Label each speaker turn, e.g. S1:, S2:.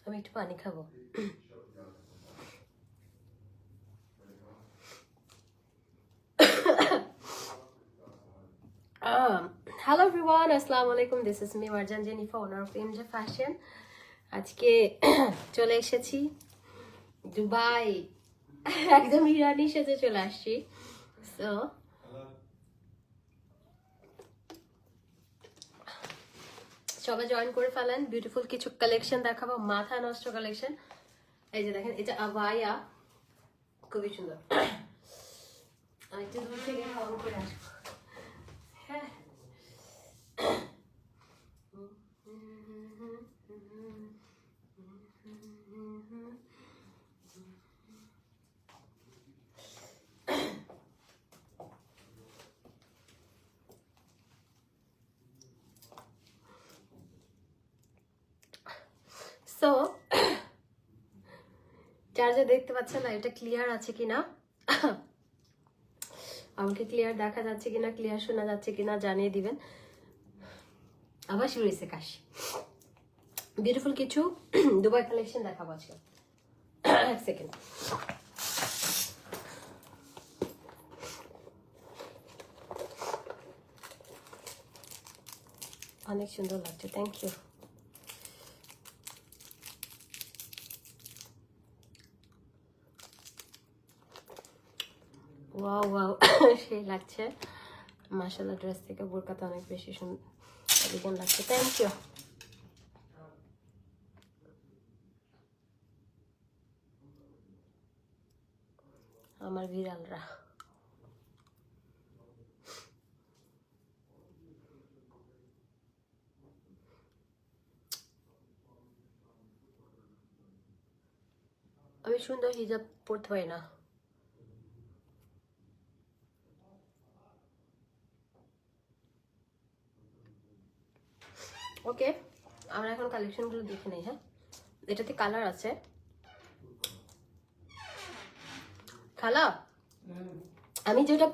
S1: আমি একটু পানি খাবো। Hello everyone, assalamu alaikum. This is me Marjan Jennifer, owner of MJ Fashion. আজকে চলে এসেছি দুবাই, একদম ইরানি সাথে চলে আসছি। সো সবাই জয়েন করে ফেলেন। বিউটিফুল কিছু কালেকশন দেখাবো, মাথা নষ্ট কালেকশন। এই যে দেখেন, এটা আবায়া, খুবই সুন্দর। আমি একটু দূর থেকে ফলো করে আসবো। হ্যাঁ, সো চার্জার দেখতে পাচ্ছেন না, এটা ক্লিয়ার আছে কিনা, আমাকে ক্লিয়ার দেখা যাচ্ছে কিনা, ক্লিয়ার শোনা যাচ্ছে কিনা জানিয়ে দিবেন। আবার শুরু হয়েছে কাশি। বিউটিফুল কিছু দুবাই কালেকশন দেখাবো আজকে। এক সেকেন্ড। অনেক সুন্দর লাগছে, থ্যাংক ইউ। ওয়াও ওয়াও, সেই লাগছে মাশাআল্লাহ। ড্রেস থেকে বোরকাতে অনেক বেশি সুন্দর লাগছে, থ্যাংক ইউ। আমার বিড়ালরা আমি সুন্দর হিজাব পরতে পারি না। ওকে, আমরা এখন কালেকশনগুলো দেখে নেই। হ্যাঁ, এটাতে কালার আছে। খালা, আমি যেটা